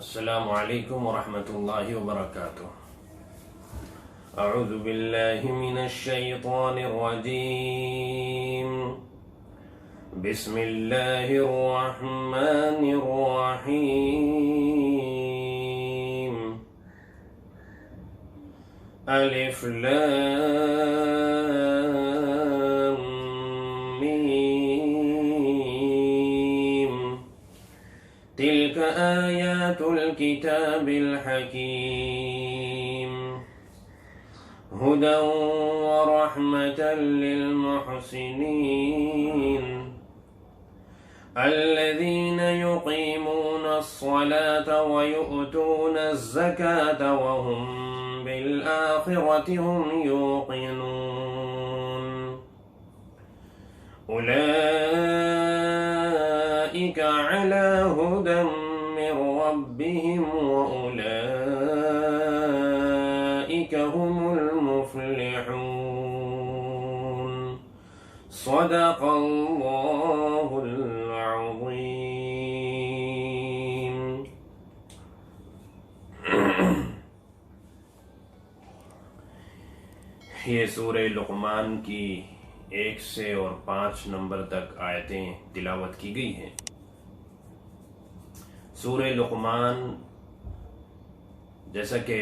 السلام علیکم ورحمۃ اللہ وبرکاتہ۔ اعوذ باللہ من الشیطان الرجیم، بسم اللہ الرحمن الرحیم، الف لام میم، تلک آیات الكتاب الحکیم، هدى ورحمة للمحسنين الذين يقيمون الصلاة ويؤتون الزكاة وهم بالآخرة هم يوقنون أولئك على هدى من ربهم وأولئك هم المفلحون۔ صدق اللہ العظیم۔ یہ سورہ لقمان کی 1 سے اور 5 نمبر تک آیتیں تلاوت کی گئی ہیں۔ سورہ لقمان جیسا کہ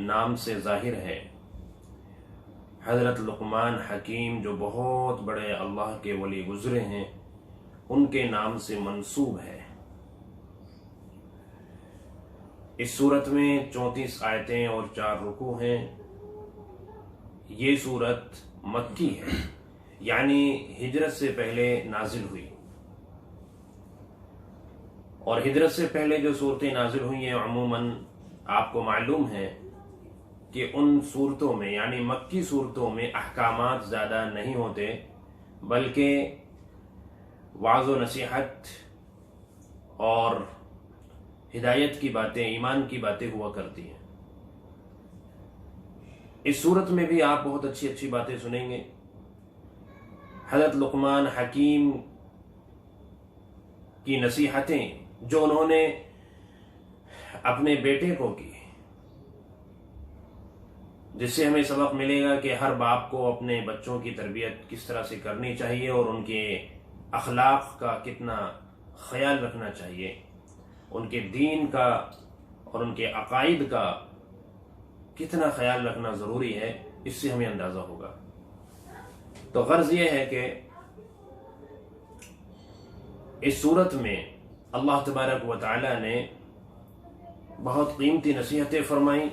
نام سے ظاہر ہے، حضرت لقمان حکیم جو بہت بڑے اللہ کے ولی گزرے ہیں ان کے نام سے منسوب ہے۔ اس سورت میں 34 آیتیں اور 4 رکوع ہیں۔ یہ سورت مکی ہے، یعنی ہجرت سے پہلے نازل ہوئی، اور ہجرت سے پہلے جو صورتیں نازل ہوئی ہیں عموماً آپ کو معلوم ہے کہ ان صورتوں میں یعنی مکی صورتوں میں احکامات زیادہ نہیں ہوتے، بلکہ وعظ و نصیحت اور ہدایت کی باتیں، ایمان کی باتیں ہوا کرتی ہیں۔ اس صورت میں بھی آپ بہت اچھی اچھی باتیں سنیں گے۔ حضرت لقمان حکیم کی نصیحتیں جو انہوں نے اپنے بیٹے کو کی، جس سے ہمیں سبق ملے گا کہ ہر باپ کو اپنے بچوں کی تربیت کس طرح سے کرنی چاہیے اور ان کے اخلاق کا کتنا خیال رکھنا چاہیے، ان کے دین کا اور ان کے عقائد کا کتنا خیال رکھنا ضروری ہے، اس سے ہمیں اندازہ ہوگا۔ تو غرض یہ ہے کہ اس صورت میں اللہ تبارک و تعالی نے بہت قیمتی نصیحتیں فرمائیں،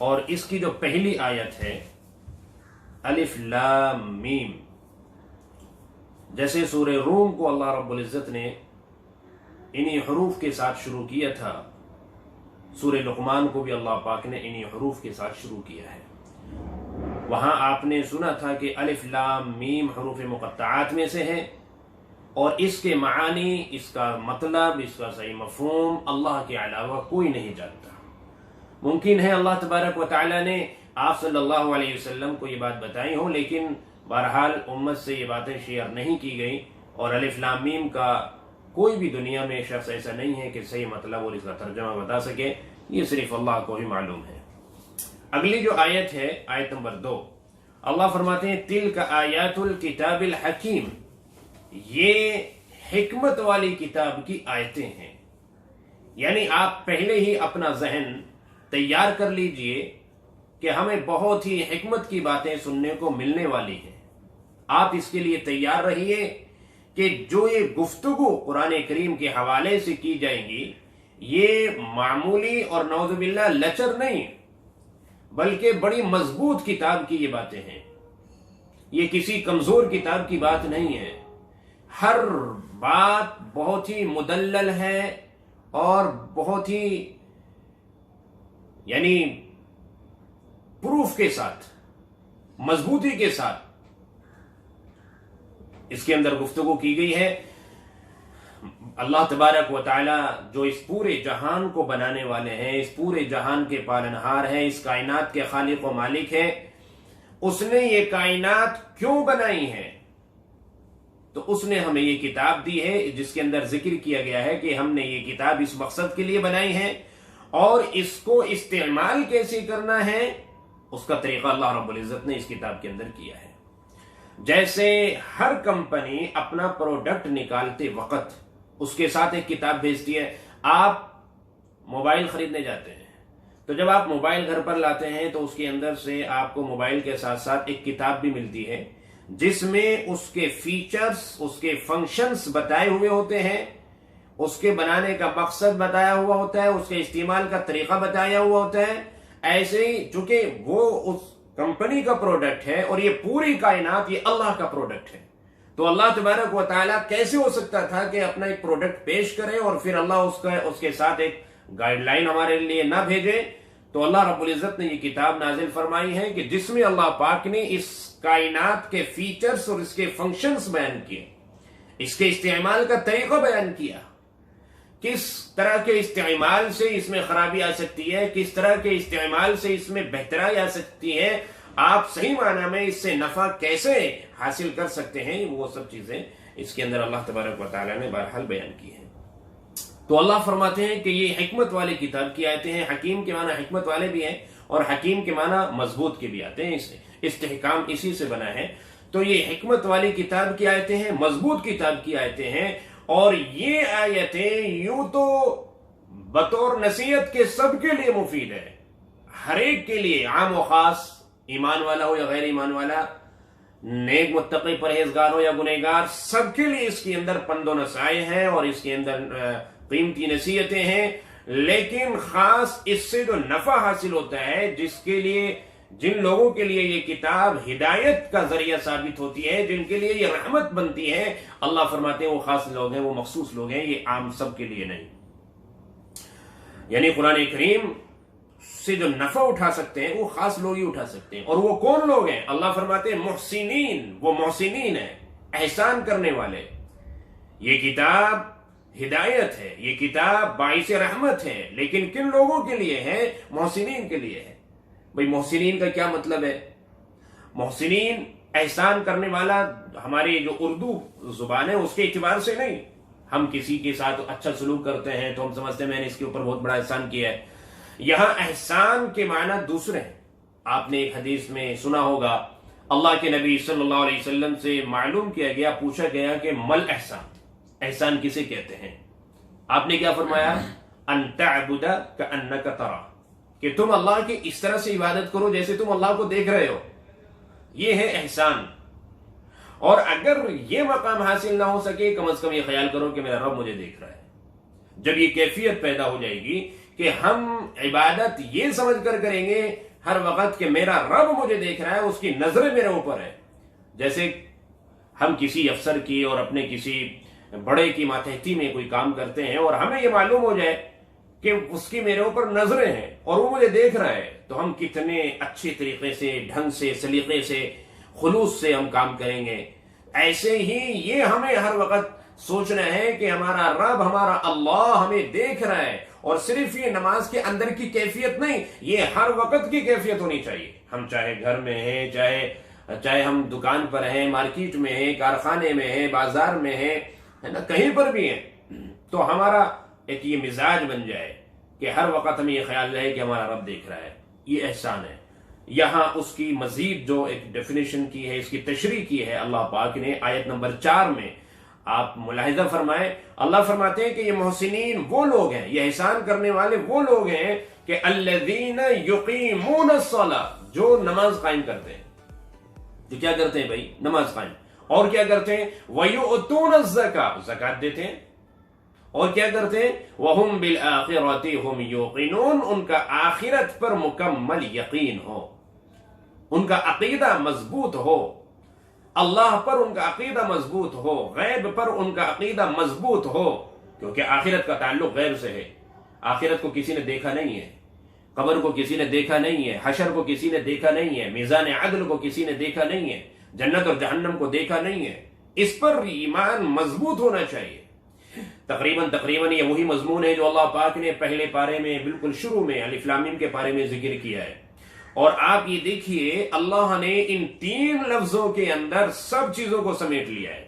اور اس کی جو پہلی آیت ہے الف لام میم، جیسے سورہ روم کو اللہ رب العزت نے انہی حروف کے ساتھ شروع کیا تھا، سورہ لقمان کو بھی اللہ پاک نے انہی حروف کے ساتھ شروع کیا ہے۔ وہاں آپ نے سنا تھا کہ الف لام میم حروف مقطعات میں سے ہے، اور اس کے معانی، اس کا مطلب، اس کا صحیح مفہوم اللہ کے علاوہ کوئی نہیں جانتا۔ ممکن ہے اللہ تبارک و تعالی نے آپ صلی اللہ علیہ وسلم کو یہ بات بتائی ہو، لیکن بہرحال امت سے یہ باتیں شیئر نہیں کی گئی، اور الف لام میم کا کوئی بھی دنیا میں شخص ایسا نہیں ہے کہ صحیح مطلب اور اس کا ترجمہ بتا سکے، یہ صرف اللہ کو ہی معلوم ہے۔ اگلی جو آیت ہے آیت نمبر 2، اللہ فرماتے ہیں تلک آیات الکتاب الحکیم، یہ حکمت والی کتاب کی آیتیں ہیں۔ یعنی آپ پہلے ہی اپنا ذہن تیار کر لیجئے کہ ہمیں بہت ہی حکمت کی باتیں سننے کو ملنے والی ہیں۔ آپ اس کے لیے تیار رہیے کہ جو یہ گفتگو قرآن کریم کے حوالے سے کی جائیں گی، یہ معمولی اور نعوذ باللہ لچر نہیں، بلکہ بڑی مضبوط کتاب کی یہ باتیں ہیں۔ یہ کسی کمزور کتاب کی بات نہیں ہے، ہر بات بہت ہی مدلل ہے اور بہت ہی یعنی پروف کے ساتھ، مضبوطی کے ساتھ اس کے اندر گفتگو کی گئی ہے۔ اللہ تبارک و تعالی جو اس پورے جہان کو بنانے والے ہیں، اس پورے جہان کے پالنہار ہیں، اس کائنات کے خالق و مالک ہیں، اس نے یہ کائنات کیوں بنائی ہے؟ تو تو اس نے ہمیں یہ کتاب دی ہے جس کے اندر ذکر کیا گیا ہے کہ ہم نے یہ کتاب اس مقصد کے لیے بنائی ہے، اور اس کو استعمال کیسے کرنا ہے اس کا طریقہ اللہ رب العزت نے اس کتاب کے اندر کیا ہے۔ جیسے ہر کمپنی اپنا پروڈکٹ نکالتے وقت اس کے ساتھ ایک کتاب بھیجتی ہے۔ آپ موبائل خریدنے جاتے ہیں تو جب آپ موبائل گھر پر لاتے ہیں تو اس کے اندر سے آپ کو موبائل کے ساتھ ساتھ ایک کتاب بھی ملتی ہے جس میں اس کے فیچرز، اس کے فنکشنز بتائے ہوئے ہوتے ہیں، اس کے بنانے کا مقصد بتایا ہوا ہوتا ہے، اس کے استعمال کا طریقہ بتایا ہوا ہوتا ہے۔ ایسے ہی چونکہ وہ اس کمپنی کا پروڈکٹ ہے اور یہ پوری کائنات یہ اللہ کا پروڈکٹ ہے، تو اللہ تبارک و تعالیٰ کیسے ہو سکتا تھا کہ اپنا ایک پروڈکٹ پیش کرے اور پھر اللہ اس کے ساتھ ایک گائیڈ لائن ہمارے لیے نہ بھیجے؟ تو اللہ رب العزت نے یہ کتاب نازل فرمائی ہے کہ جس میں اللہ پاک نے اس کائنات کے فیچرز اور اس کے فنکشنز بیان کیے، اس کے استعمال کا طریقہ بیان کیا، کس طرح کے استعمال سے اس میں خرابی آ سکتی ہے، کس طرح کے استعمال سے اس میں بہترائی آ سکتی ہے، آپ صحیح معنی میں اس سے نفع کیسے حاصل کر سکتے ہیں، وہ سب چیزیں اس کے اندر اللہ تبارک و تعالیٰ نے بہرحال بیان کی ہیں۔ تو اللہ فرماتے ہیں کہ یہ حکمت والی کتاب کی آیتیں ہیں۔ حکیم کے معنی حکمت والے بھی ہیں اور حکیم کے معنی مضبوط کے بھی آتے ہیں، استحکام اسی سے بنا ہے۔ تو یہ حکمت والی کتاب کی آیتیں ہیں، مضبوط کتاب کی آیتیں ہیں، اور یہ آیتیں یوں تو بطور نصیحت کے سب کے لیے مفید ہے، ہر ایک کے لیے، عام و خاص، ایمان والا ہو یا غیر ایمان والا، نیک متقی پرہیزگار ہو یا گنہگار، سب کے لیے اس کے اندر پند و نصائح ہیں اور اس کے اندر قیمتی نصیحتیں ہیں۔ لیکن خاص اس سے جو نفع حاصل ہوتا ہے، جن لوگوں کے لیے یہ کتاب ہدایت کا ذریعہ ثابت ہوتی ہے، جن کے لیے یہ رحمت بنتی ہے، اللہ فرماتے ہیں وہ خاص لوگ ہیں، وہ مخصوص لوگ ہیں، یہ عام سب کے لیے نہیں۔ یعنی قرآن کریم سے جو نفع اٹھا سکتے ہیں وہ خاص لوگ ہی اٹھا سکتے ہیں۔ اور وہ کون لوگ ہیں؟ اللہ فرماتے ہیں محسنین، وہ محسنین ہیں، احسان کرنے والے۔ یہ کتاب ہدایت ہے، یہ کتاب باعث رحمت ہے، لیکن کن لوگوں کے لیے ہے؟ محسنین کے لیے ہے۔ بھئی محسنین کا کیا مطلب ہے؟ محسنین احسان کرنے والا ہماری جو اردو زبان ہے اس کے اعتبار سے نہیں۔ ہم کسی کے ساتھ اچھا سلوک کرتے ہیں تو ہم سمجھتے ہیں میں نے اس کے اوپر بہت بڑا احسان کیا ہے۔ یہاں احسان کے معنی دوسرے ہیں۔ آپ نے ایک حدیث میں سنا ہوگا، اللہ کے نبی صلی اللہ علیہ وسلم سے معلوم کیا گیا، پوچھا گیا کہ مل احسان، احسان کسے کہتے ہیں؟ آپ نے کیا فرمایا؟ ان تعبد کأنک ترا، کہ تم اللہ کی اس طرح سے عبادت کرو جیسے تم اللہ کو دیکھ رہے ہو، یہ ہے احسان۔ اور اگر یہ مقام حاصل نہ ہو سکے، کم از کم یہ خیال کرو کہ میرا رب مجھے دیکھ رہا ہے۔ جب یہ کیفیت پیدا ہو جائے گی کہ ہم عبادت یہ سمجھ کر کریں گے ہر وقت کہ میرا رب مجھے دیکھ رہا ہے، اس کی نظریں میرے اوپر ہے، جیسے ہم کسی افسر کی اور اپنے کسی بڑے کی ماتحتی میں کوئی کام کرتے ہیں اور ہمیں یہ معلوم ہو جائے کہ اس کی میرے اوپر نظریں ہیں اور وہ مجھے دیکھ رہا ہے، تو ہم کتنے اچھے طریقے سے، ڈھنگ سے، سلیقے سے، خلوص سے ہم کام کریں گے۔ ایسے ہی یہ ہمیں ہر وقت سوچنا ہے کہ ہمارا رب، ہمارا اللہ ہمیں دیکھ رہا ہے، اور صرف یہ نماز کے اندر کی کیفیت نہیں، یہ ہر وقت کی کیفیت ہونی چاہیے۔ ہم چاہے گھر میں ہیں، چاہے ہم دکان پر ہیں، مارکیٹ میں ہیں، کارخانے میں ہیں، بازار میں ہیں، ہے نا، کہیں پر بھی ہیں، تو ہمارا ایک یہ مزاج بن جائے کہ ہر وقت ہمیں یہ خیال رہے کہ ہمارا رب دیکھ رہا ہے۔ یہ احسان ہے۔ یہاں اس کی مزید جو ایک ڈیفینیشن کی ہے، اس کی تشریح کی ہے اللہ پاک نے آیت نمبر 4 میں، آپ ملاحظہ فرمائیں، اللہ فرماتے ہیں کہ یہ محسنین وہ لوگ ہیں، یہ احسان کرنے والے وہ لوگ ہیں کہ الذین یقیمون الصلاۃ، جو نماز قائم کرتے ہیں۔ جو کیا کرتے ہیں بھائی؟ نماز قائم۔ اور کیا کرتے ہیں؟ وَيُؤْتُونَ الزَّكَاةَ، زکات دیتے ہیں۔ اور کیا کرتے ہیں؟ وَهُمْ بِالْآخِرَةِ هُمْ يُوقِنُونَ، ان کا آخرت پر مکمل یقین ہو، ان کا عقیدہ مضبوط ہو، اللہ پر ان کا عقیدہ مضبوط ہو، غیب پر ان کا عقیدہ مضبوط ہو، کیونکہ آخرت کا تعلق غیب سے ہے۔ آخرت کو کسی نے دیکھا نہیں ہے، قبر کو کسی نے دیکھا نہیں ہے، حشر کو کسی نے دیکھا نہیں ہے، میزان عدل کو کسی نے دیکھا نہیں ہے، جنت اور جہنم کو دیکھا نہیں ہے۔ اس پر ایمان مضبوط ہونا چاہیے۔ تقریباً یہ وہی مضمون ہے جو اللہ پاک نے پہلے پارے میں بالکل شروع میں الف لام میم کے پارے میں ذکر کیا ہے۔ اور آپ یہ دیکھیے اللہ نے ان 3 لفظوں کے اندر سب چیزوں کو سمیٹ لیا ہے،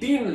3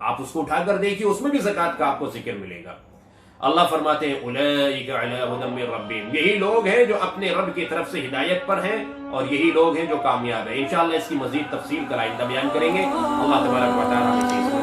آپ اس کو اٹھا کر دیکھیے، اس میں بھی زکوٰۃ کا آپ کو ذکر ملے گا۔ اللہ فرماتے ہیں اولئک علی ھدی من ربہم، یہی لوگ ہیں جو اپنے رب کی طرف سے ہدایت پر ہیں، اور یہی لوگ ہیں جو کامیاب ہیں۔ انشاءاللہ اس کی مزید تفصیل کل آئندہ بیان کریں گے۔ اللہ تبارک و تعالی ہمیں